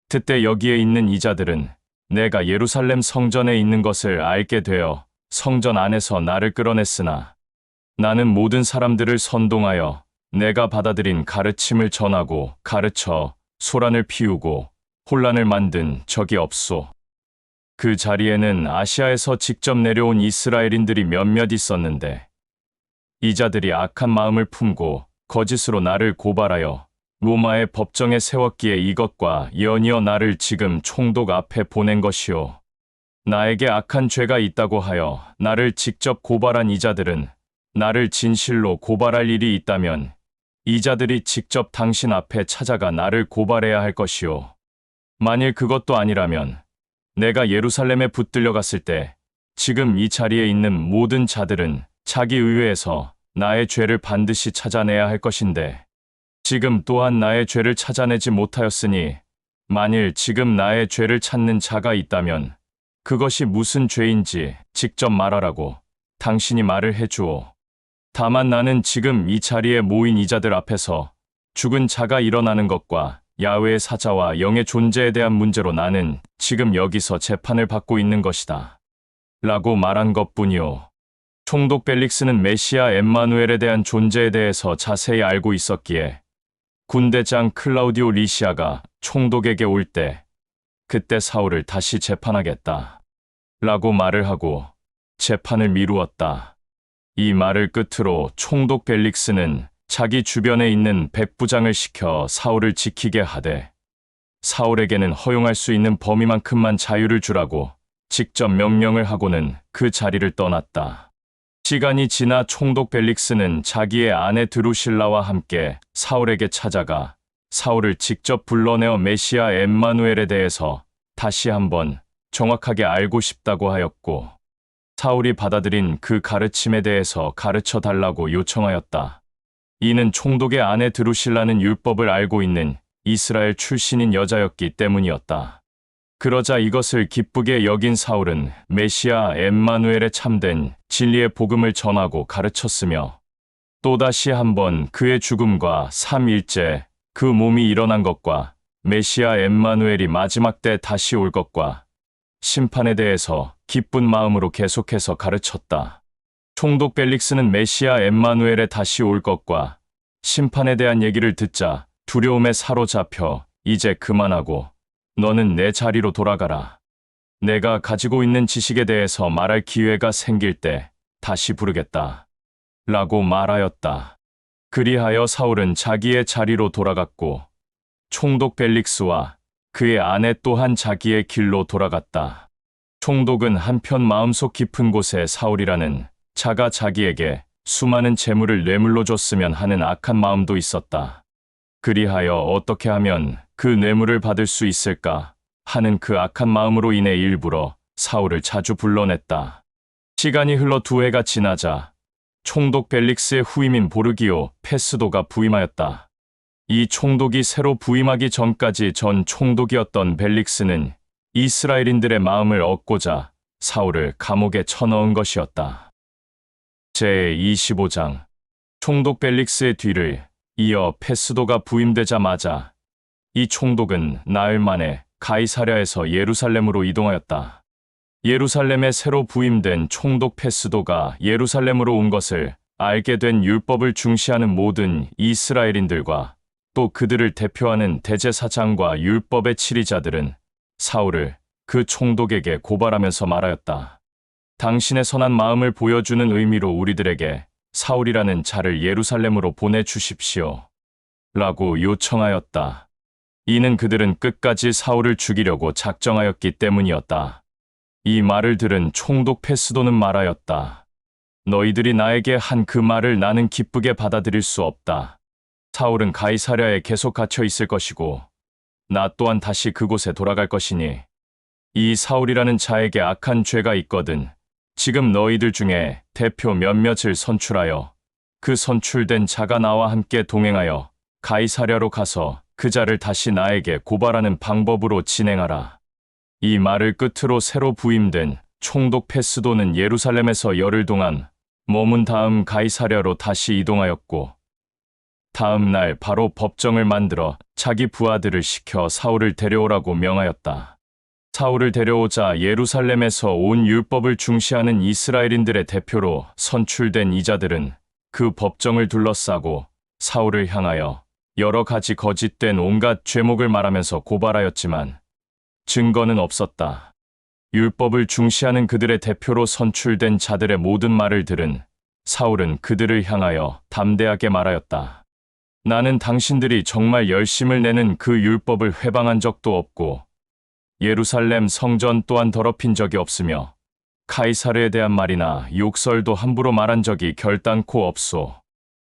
그때 여기에 있는 이 자들은 내가 예루살렘 성전에 있는 것을 알게 되어 성전 안에서 나를 끌어냈으나 나는 모든 사람들을 선동하여 내가 받아들인 가르침을 전하고 가르쳐 소란을 피우고 혼란을 만든 적이 없소. 그 자리에는 아시아에서 직접 내려온 이스라엘인들이 몇몇 있었는데 이 자들이 악한 마음을 품고 거짓으로 나를 고발하여 로마의 법정에 세웠기에 이것과 연이어 나를 지금 총독 앞에 보낸 것이오. 나에게 악한 죄가 있다고 하여 나를 직접 고발한 이 자들은 나를 진실로 고발할 일이 있다면 이 자들이 직접 당신 앞에 찾아가 나를 고발해야 할 것이오. 만일 그것도 아니라면 내가 예루살렘에 붙들려 갔을 때 지금 이 자리에 있는 모든 자들은 자기 의회에서 나의 죄를 반드시 찾아내야 할 것인데 지금 또한 나의 죄를 찾아내지 못하였으니 만일 지금 나의 죄를 찾는 자가 있다면 그것이 무슨 죄인지 직접 말하라고 당신이 말을 해주오. 다만 나는 지금 이 자리에 모인 이 자들 앞에서 죽은 자가 일어나는 것과 야훼의 사자와 영의 존재에 대한 문제로 나는 지금 여기서 재판을 받고 있는 것이다. 라고 말한 것뿐이오. 총독 벨릭스는 메시아 엠마누엘에 대한 존재에 대해서 자세히 알고 있었기에 군대장 클라우디오 리시아가 총독에게 올 때 그때 사울을 다시 재판하겠다. 라고 말을 하고 재판을 미루었다. 이 말을 끝으로 총독 벨릭스는 자기 주변에 있는 백부장을 시켜 사울을 지키게 하되 사울에게는 허용할 수 있는 범위만큼만 자유를 주라고 직접 명령을 하고는 그 자리를 떠났다. 시간이 지나 총독 벨릭스는 자기의 아내 드루실라와 함께 사울에게 찾아가 사울을 직접 불러내어 메시아 엠마누엘에 대해서 다시 한번 정확하게 알고 싶다고 하였고 사울이 받아들인 그 가르침에 대해서 가르쳐 달라고 요청하였다. 이는 총독의 아내 드루실라는 율법을 알고 있는 이스라엘 출신인 여자였기 때문이었다. 그러자 이것을 기쁘게 여긴 사울은 메시아 엠마누엘의 참된 진리의 복음을 전하고 가르쳤으며 또다시 한번 그의 죽음과 3일째 그 몸이 일어난 것과 메시아 엠마누엘이 마지막 때 다시 올 것과 심판에 대해서 기쁜 마음으로 계속해서 가르쳤다. 총독 벨릭스는 메시아 엠마누엘의 다시 올 것과 심판에 대한 얘기를 듣자 두려움에 사로잡혀 이제 그만하고 너는 내 자리로 돌아가라. 내가 가지고 있는 지식에 대해서 말할 기회가 생길 때 다시 부르겠다. 라고 말하였다. 그리하여 사울은 자기의 자리로 돌아갔고 총독 벨릭스와 그의 아내 또한 자기의 길로 돌아갔다. 총독은 한편 마음속 깊은 곳에 사울이라는 자가 자기에게 수많은 재물을 뇌물로 줬으면 하는 악한 마음도 있었다. 그리하여 어떻게 하면 그 뇌물을 받을 수 있을까 하는 그 악한 마음으로 인해 일부러 사울을 자주 불러냈다. 시간이 흘러 2해가 지나자 총독 벨릭스의 후임인 보르기오 페스도가 부임하였다. 이 총독이 새로 부임하기 전까지 전 총독이었던 벨릭스는 이스라엘인들의 마음을 얻고자 사울을 감옥에 쳐넣은 것이었다. 제25장 총독 벨릭스의 뒤를 이어 페스도가 부임되자마자 이 총독은 나흘 만에 가이사랴에서 예루살렘으로 이동하였다. 예루살렘에 새로 부임된 총독 페스도가 예루살렘으로 온 것을 알게 된 율법을 중시하는 모든 이스라엘인들과 또 그들을 대표하는 대제사장과 율법의 치리자들은 사울을 그 총독에게 고발하면서 말하였다. 당신의 선한 마음을 보여주는 의미로 우리들에게 사울이라는 자를 예루살렘으로 보내주십시오. 라고 요청하였다. 이는 그들은 끝까지 사울을 죽이려고 작정하였기 때문이었다. 이 말을 들은 총독 페스도는 말하였다. 너희들이 나에게 한 그 말을 나는 기쁘게 받아들일 수 없다. 사울은 가이사랴에 계속 갇혀 있을 것이고 나 또한 다시 그곳에 돌아갈 것이니 이 사울이라는 자에게 악한 죄가 있거든 지금 너희들 중에 대표 몇몇을 선출하여 그 선출된 자가 나와 함께 동행하여 가이사랴로 가서 그 자를 다시 나에게 고발하는 방법으로 진행하라. 이 말을 끝으로 새로 부임된 총독 페스도는 예루살렘에서 열흘 동안 머문 다음 가이사랴로 다시 이동하였고 다음 날 바로 법정을 만들어 자기 부하들을 시켜 사울을 데려오라고 명하였다. 사울을 데려오자 예루살렘에서 온 율법을 중시하는 이스라엘인들의 대표로 선출된 이자들은 그 법정을 둘러싸고 사울을 향하여 여러 가지 거짓된 온갖 죄목을 말하면서 고발하였지만 증거는 없었다. 율법을 중시하는 그들의 대표로 선출된 자들의 모든 말을 들은 사울은 그들을 향하여 담대하게 말하였다. 나는 당신들이 정말 열심을 내는 그 율법을 회방한 적도 없고 예루살렘 성전 또한 더럽힌 적이 없으며 카이사르에 대한 말이나 욕설도 함부로 말한 적이 결단코 없소.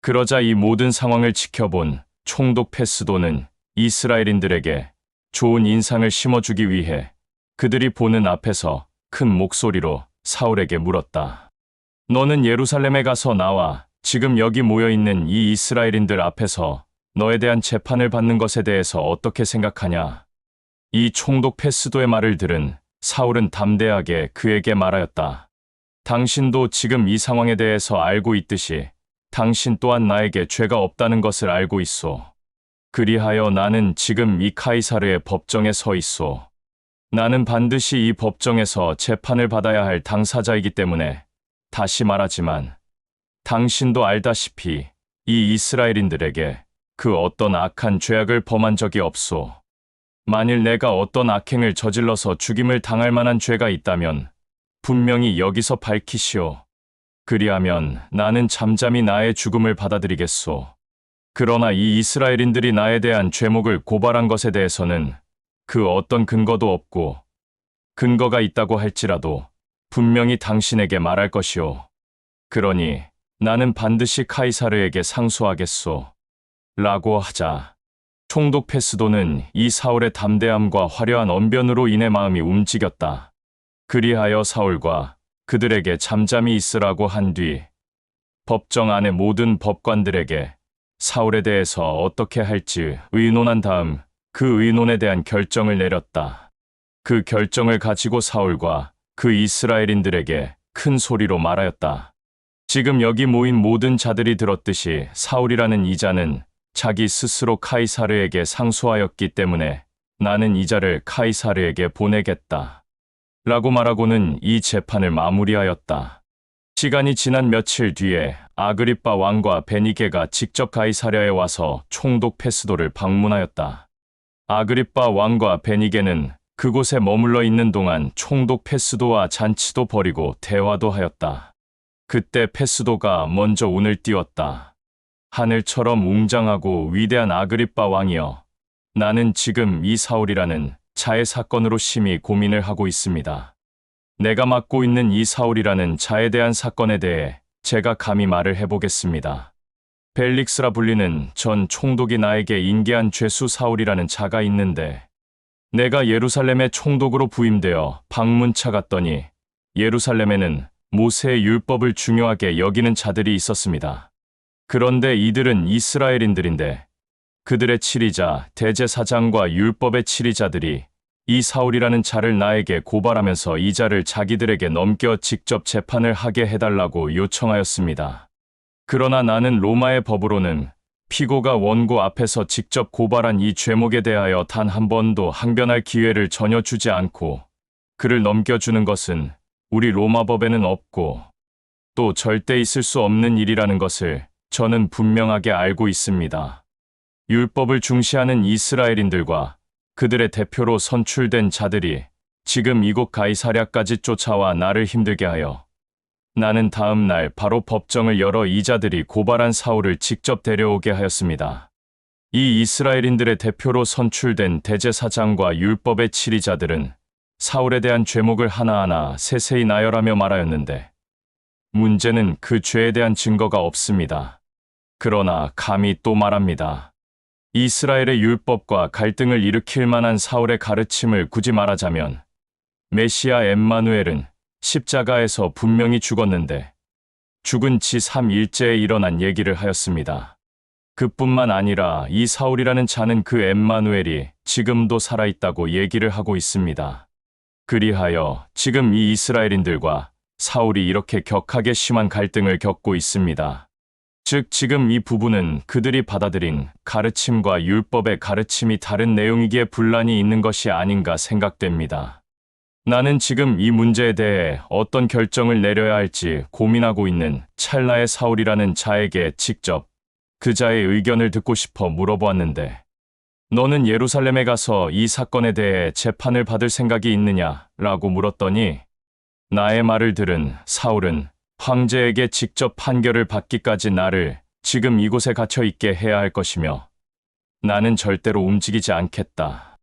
그러자 이 모든 상황을 지켜본 총독 페스도는 이스라엘인들에게 좋은 인상을 심어주기 위해 그들이 보는 앞에서 큰 목소리로 사울에게 물었다. 너는 예루살렘에 가서 나와 지금 여기 모여있는 이 이스라엘인들 앞에서 너에 대한 재판을 받는 것에 대해서 어떻게 생각하냐? 이 총독 페스도의 말을 들은 사울은 담대하게 그에게 말하였다. 당신도 지금 이 상황에 대해서 알고 있듯이 당신 또한 나에게 죄가 없다는 것을 알고 있소. 그리하여 나는 지금 이 카이사르의 법정에 서 있소. 나는 반드시 이 법정에서 재판을 받아야 할 당사자이기 때문에 다시 말하지만 당신도 알다시피 이 이스라엘인들에게 그 어떤 악한 죄악을 범한 적이 없소. 만일 내가 어떤 악행을 저질러서 죽임을 당할 만한 죄가 있다면 분명히 여기서 밝히시오. 그리하면 나는 잠잠히 나의 죽음을 받아들이겠소. 그러나 이 이스라엘인들이 나에 대한 죄목을 고발한 것에 대해서는 그 어떤 근거도 없고 근거가 있다고 할지라도 분명히 당신에게 말할 것이오. 그러니 나는 반드시 카이사르에게 상소하겠소. 라고 하자 총독 페스도는 이 사울의 담대함과 화려한 언변으로 인해 마음이 움직였다. 그리하여 사울과 그들에게 잠잠히 있으라고 한 뒤 법정 안의 모든 법관들에게 사울에 대해서 어떻게 할지 의논한 다음 그 의논에 대한 결정을 내렸다. 그 결정을 가지고 사울과 그 이스라엘인들에게 큰 소리로 말하였다. 지금 여기 모인 모든 자들이 들었듯이 사울이라는 이자는 자기 스스로 카이사르에게 상소하였기 때문에 나는 이자를 카이사르에게 보내겠다. 라고 말하고는 이 재판을 마무리하였다. 시간이 지난 며칠 뒤에 아그리빠 왕과 베니게가 직접 가이사랴에 와서 총독 페스도를 방문하였다. 아그리빠 왕과 베니게는 그곳에 머물러 있는 동안 총독 페스도와 잔치도 벌이고 대화도 하였다. 그때 페스도가 먼저 운을 띄웠다. 하늘처럼 웅장하고 위대한 아그리빠 왕이여, 나는 지금 이 사울이라는 자의 사건으로 심히 고민을 하고 있습니다. 내가 맡고 있는 이 사울이라는 자에 대한 사건에 대해 제가 감히 말을 해보겠습니다. 벨릭스라 불리는 전 총독이 나에게 인계한 죄수 사울이라는 자가 있는데 내가 예루살렘의 총독으로 부임되어 방문차 갔더니 예루살렘에는 모세의 율법을 중요하게 여기는 자들이 있었습니다. 그런데 이들은 이스라엘인들인데 그들의 치리자 대제사장과 율법의 치리자들이 이 사울이라는 자를 나에게 고발하면서 이 자를 자기들에게 넘겨 직접 재판을 하게 해달라고 요청하였습니다. 그러나 나는 로마의 법으로는 피고가 원고 앞에서 직접 고발한 이 죄목에 대하여 단 한 번도 항변할 기회를 전혀 주지 않고 그를 넘겨주는 것은 우리 로마 법에는 없고 또 절대 있을 수 없는 일이라는 것을 저는 분명하게 알고 있습니다. 율법을 중시하는 이스라엘인들과 그들의 대표로 선출된 자들이 지금 이곳 가이사랴까지 쫓아와 나를 힘들게 하여 나는 다음 날 바로 법정을 열어 이 자들이 고발한 사울을 직접 데려오게 하였습니다. 이 이스라엘인들의 대표로 선출된 대제사장과 율법의 치리자들은 사울에 대한 죄목을 하나하나 세세히 나열하며 말하였는데 문제는 그 죄에 대한 증거가 없습니다. 그러나 감히 또 말합니다. 이스라엘의 율법과 갈등을 일으킬 만한 사울의 가르침을 굳이 말하자면 메시아 엠마누엘은 십자가에서 분명히 죽었는데 죽은 지 3일째에 일어난 얘기를 하였습니다. 그뿐만 아니라 이 사울이라는 자는 그 엠마누엘이 지금도 살아있다고 얘기를 하고 있습니다. 그리하여 지금 이 이스라엘인들과 사울이 이렇게 격하게 심한 갈등을 겪고 있습니다. 즉 지금 이 부분은 그들이 받아들인 가르침과 율법의 가르침이 다른 내용이기에 분란이 있는 것이 아닌가 생각됩니다. 나는 지금 이 문제에 대해 어떤 결정을 내려야 할지 고민하고 있는 찰나의 사울이라는 자에게 직접 그 자의 의견을 듣고 싶어 물어보았는데, 너는 예루살렘에 가서 이 사건에 대해 재판을 받을 생각이 있느냐? 라고 물었더니, 나의 말을 들은 사울은 황제에게 직접 판결을 받기까지 나를 지금 이곳에 갇혀 있게 해야 할 것이며, 나는 절대로 움직이지 않겠다.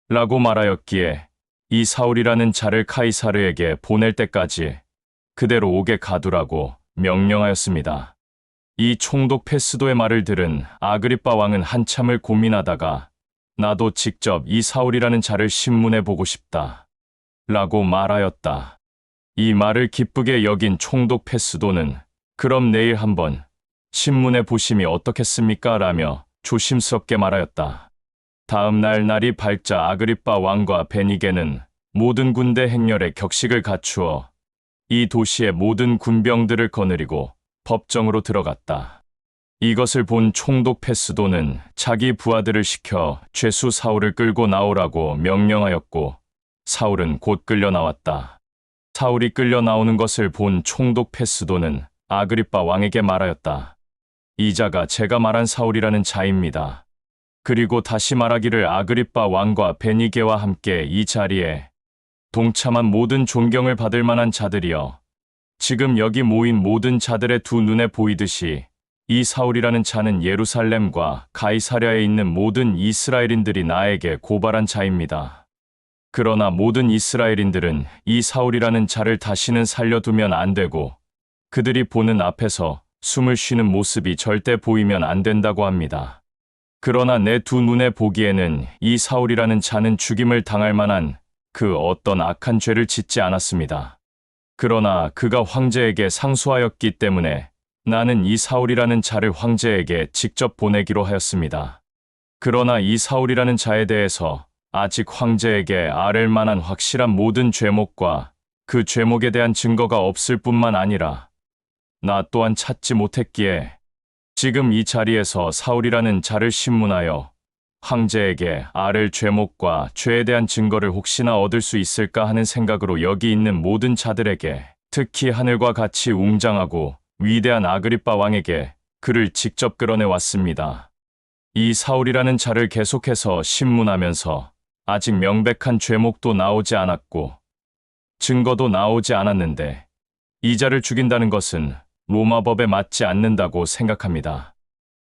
라고 말하였기에, 이 사울이라는 자를 카이사르에게 보낼 때까지 그대로 옥에 가두라고 명령하였습니다. 이 총독 페스도의 말을 들은 아그리빠 왕은 한참을 고민하다가, 나도 직접 이 사울이라는 자를 신문해 보고 싶다. 라고 말하였다. 이 말을 기쁘게 여긴 총독 페스도는, 그럼 내일 한번 신문해 보심이 어떻겠습니까? 라며 조심스럽게 말하였다. 다음 날 날이 밝자 아그리빠 왕과 베니게는 모든 군대 행렬에 격식을 갖추어 이 도시의 모든 군병들을 거느리고 법정으로 들어갔다. 이것을 본 총독 페스도는 자기 부하들을 시켜 죄수 사울을 끌고 나오라고 명령하였고, 사울은 곧 끌려 나왔다. 사울이 끌려 나오는 것을 본 총독 페스도는 아그리빠 왕에게 말하였다. 이 자가 제가 말한 사울이라는 자입니다. 그리고 다시 말하기를, 아그리빠 왕과 베니게와 함께 이 자리에 동참한 모든 존경을 받을 만한 자들이여, 지금 여기 모인 모든 자들의 두 눈에 보이듯이 이 사울이라는 자는 예루살렘과 가이사랴에 있는 모든 이스라엘인들이 나에게 고발한 자입니다. 그러나 모든 이스라엘인들은 이 사울이라는 자를 다시는 살려두면 안 되고, 그들이 보는 앞에서 숨을 쉬는 모습이 절대 보이면 안 된다고 합니다. 그러나 내 두 눈에 보기에는 이 사울이라는 자는 죽임을 당할 만한 그 어떤 악한 죄를 짓지 않았습니다. 그러나 그가 황제에게 상소하였기 때문에 나는 이 사울이라는 자를 황제에게 직접 보내기로 하였습니다. 그러나 이 사울이라는 자에 대해서 아직 황제에게 아랠 만한 확실한 모든 죄목과 그 죄목에 대한 증거가 없을 뿐만 아니라 나 또한 찾지 못했기에, 지금 이 자리에서 사울이라는 자를 신문하여 황제에게 아랠 죄목과 죄에 대한 증거를 혹시나 얻을 수 있을까 하는 생각으로 여기 있는 모든 자들에게, 특히 하늘과 같이 웅장하고 위대한 아그리빠 왕에게 그를 직접 끌어내 왔습니다. 이 사울이라는 자를 계속해서 신문하면서 아직 명백한 죄목도 나오지 않았고 증거도 나오지 않았는데, 이 자를 죽인다는 것은 로마법에 맞지 않는다고 생각합니다.